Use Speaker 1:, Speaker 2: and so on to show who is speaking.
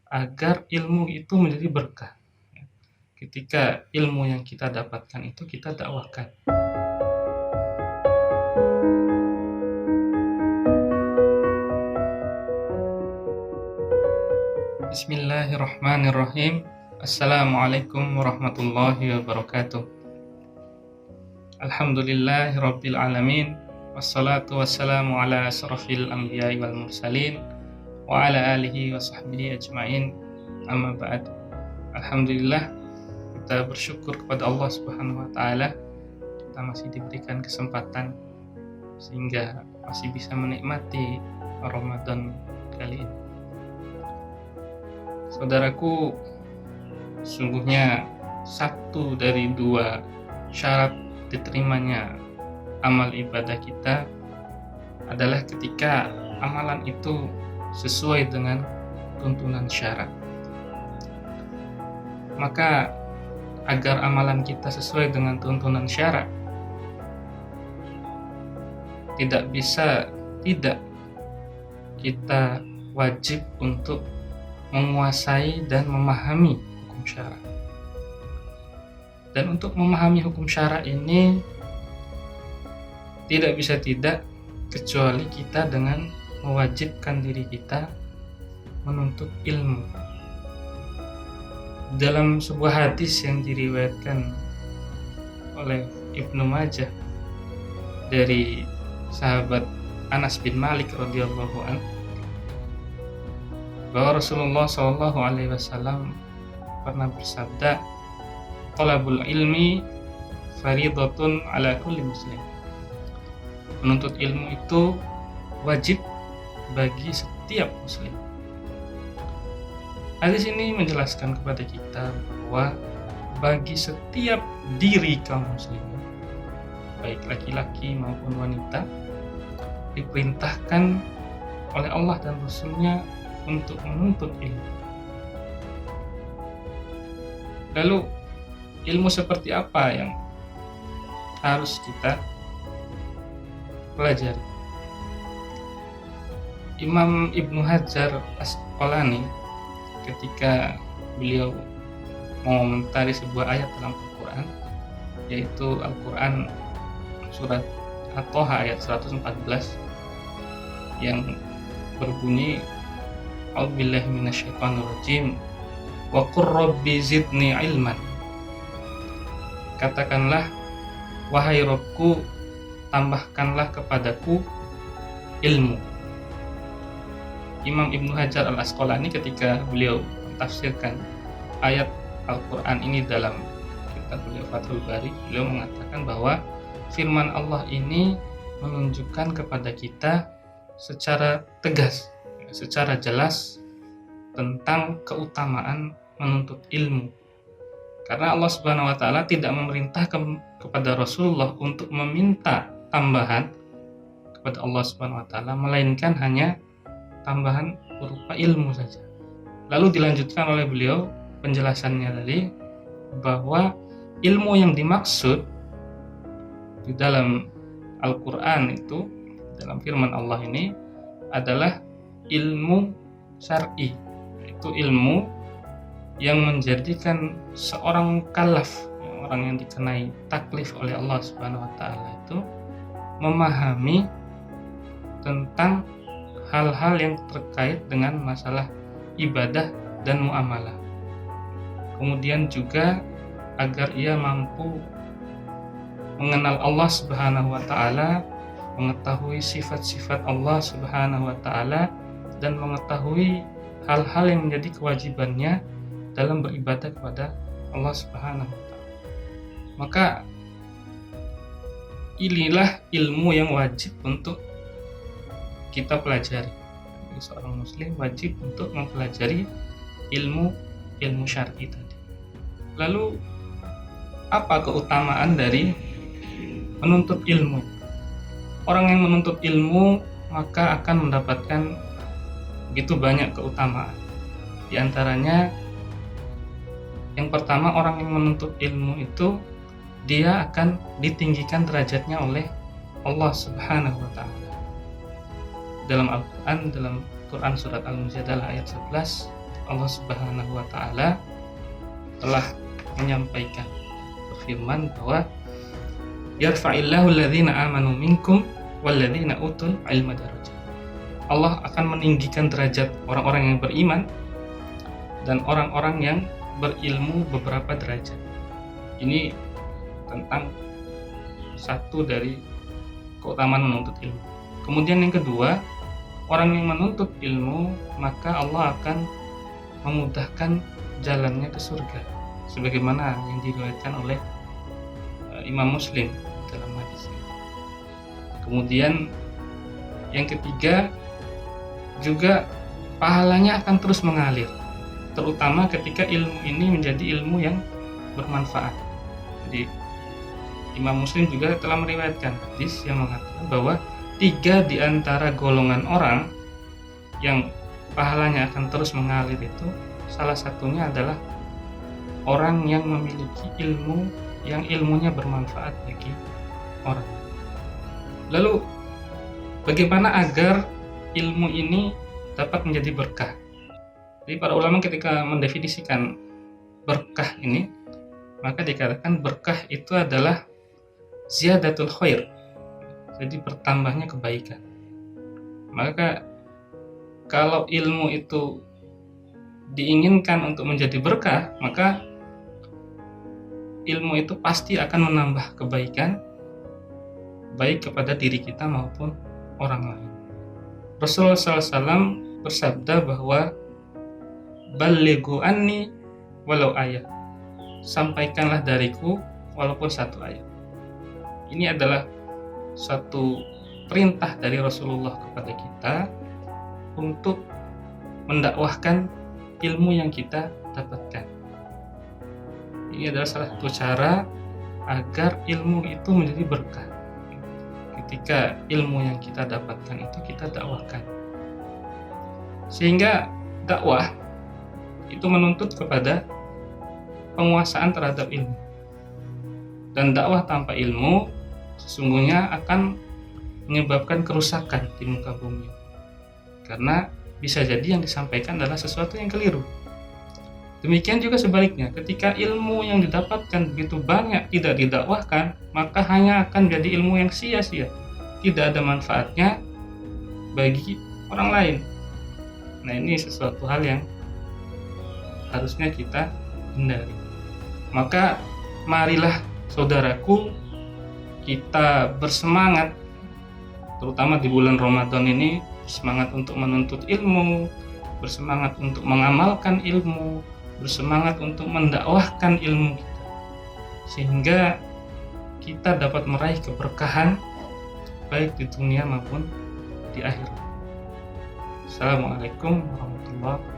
Speaker 1: agar ilmu itu menjadi berkah. Ketika ilmu yang kita dapatkan itu kita dakwahkan. Bismillahirrahmanirrahim. Assalamualaikum warahmatullahi wabarakatuh. Alhamdulillahirabbil alamin. Wassalatu wassalamu ala asrofil anbiya'i wal mursalin wa ala alihi wa sahbihi ajma'in. Amma ba'd. Alhamdulillah, kita bersyukur kepada Allah Subhanahu wa taala kita masih diberikan kesempatan sehingga masih bisa menikmati Ramadan kali ini. Saudaraku, sungguhnya satu dari dua syarat diterimanya amal ibadah kita adalah ketika amalan itu sesuai dengan tuntunan syara. Maka agar amalan kita sesuai dengan tuntunan syara, tidak bisa tidak kita wajib untuk menguasai dan memahami hukum syara. Dan untuk memahami hukum syara ini tidak bisa tidak kecuali kita dengan mewajibkan diri kita menuntut ilmu. Dalam sebuah hadis yang diriwayatkan oleh Ibnu Majah dari sahabat Anas bin Malik radhiyallahu anhu, bahwa Rasulullah Shallallahu alaihi wasallam pernah bersabda, "Talabul ilmi fardhatun ala kulli muslim." Menuntut ilmu itu wajib bagi setiap muslim. Hadis ini menjelaskan kepada kita bahwa bagi setiap diri kaum muslimin, baik laki-laki maupun wanita, diperintahkan oleh Allah dan Rasul-Nya untuk menuntut ilmu. Lalu ilmu seperti apa yang harus kita pelajari? Imam Ibnu Hajar Asqalani ketika beliau mengomentari sebuah ayat dalam Al-Quran, yaitu Al-Quran surat At-Thaha ayat 114 yang berbunyi, A'udzubillahi minasyaitonirrajim wa qur rabbi zidni ilman. Katakanlah, wahai Rabbku, tambahkanlah kepadaku ilmu. Imam Ibnu Hajar Al-Asqalani ketika beliau mentafsirkan ayat Al-Quran ini dalam kitab beliau Fathul Bari, beliau mengatakan bahwa firman Allah ini menunjukkan kepada kita secara tegas, secara jelas tentang keutamaan menuntut ilmu. Karena Allah Subhanahu wa taala tidak memerintah kepada Rasulullah untuk meminta tambahan kepada Allah Subhanahu wa taala, melainkan hanya tambahan berupa ilmu saja. Lalu dilanjutkan oleh beliau penjelasannya tadi bahwa ilmu yang dimaksud di dalam Al-Qur'an itu, dalam firman Allah ini adalah ilmu syar'i, yaitu ilmu yang menjadikan seorang mukallaf, orang yang dikenai taklif oleh Allah Subhanahu wa taala itu memahami tentang hal-hal yang terkait dengan masalah ibadah dan muamalah. Kemudian juga agar ia mampu mengenal Allah Subhanahu wa taala, mengetahui sifat-sifat Allah Subhanahu wa taala, dan mengetahui hal-hal yang menjadi kewajibannya dalam beribadah kepada Allah Subhanahu wa taala. Maka inilah ilmu yang wajib untuk kita pelajari. Jadi seorang muslim wajib untuk mempelajari ilmu syar'i tadi. Lalu apa keutamaan dari menuntut ilmu? Orang yang menuntut ilmu maka akan mendapatkan begitu banyak keutamaan. Di antaranya, yang pertama, orang yang menuntut ilmu itu dia akan ditinggikan derajatnya oleh Allah Subhanahu wa taala. Dalam Al-Quran, dalam Quran surat Al-Mujadalah ayat 11, Allah Subhanahu wa taala telah menyampaikan, berfirman bahwa yarfa'illahu alladhina amanu minkum walladhina utul ilma darajat. Allah akan meninggikan derajat orang-orang yang beriman dan orang-orang yang berilmu beberapa derajat. Ini tentang satu dari keutamaan menuntut ilmu. Kemudian yang kedua, orang yang menuntut ilmu maka Allah akan memudahkan jalannya ke surga, sebagaimana yang diriwayatkan oleh Imam Muslim dalam hadis ini. Kemudian yang ketiga, juga pahalanya akan terus mengalir, terutama ketika ilmu ini menjadi ilmu yang bermanfaat. Jadi Imam Muslim juga telah meriwayatkan hadis yang mengatakan bahwa 3 di antara golongan orang yang pahalanya akan terus mengalir itu, salah satunya adalah orang yang memiliki ilmu yang ilmunya bermanfaat bagi orang. Lalu bagaimana agar ilmu ini dapat menjadi berkah? Jadi para ulama ketika mendefinisikan berkah ini, maka dikatakan berkah itu adalah ziyadatul khair, jadi bertambahnya kebaikan. Maka kalau ilmu itu diinginkan untuk menjadi berkah, maka ilmu itu pasti akan menambah kebaikan, baik kepada diri kita maupun orang lain. Rasulullah SAW bersabda bahwa balighu anni walau ayat, sampaikanlah dariku walaupun satu ayat. Ini adalah satu perintah dari Rasulullah kepada kita untuk mendakwahkan ilmu yang kita dapatkan. Ini adalah salah satu cara agar ilmu itu menjadi berkah. Ketika ilmu yang kita dapatkan itu kita dakwahkan, sehingga dakwah itu menuntut kepada penguasaan terhadap ilmu. Dan dakwah tanpa ilmu sesungguhnya akan menyebabkan kerusakan di muka bumi, karena bisa jadi yang disampaikan adalah sesuatu yang keliru. Demikian juga sebaliknya, ketika ilmu yang didapatkan begitu banyak tidak didakwahkan, maka hanya akan jadi ilmu yang sia-sia, tidak ada manfaatnya bagi orang lain. Nah, ini sesuatu hal yang harusnya kita hindari. Maka marilah saudaraku, kita bersemangat, terutama di bulan Ramadan ini, bersemangat untuk menuntut ilmu, bersemangat untuk mengamalkan ilmu, bersemangat untuk mendakwahkan ilmu kita, sehingga kita dapat meraih keberkahan baik di dunia maupun di akhirat. Assalamualaikum warahmatullahi wabarakatuh.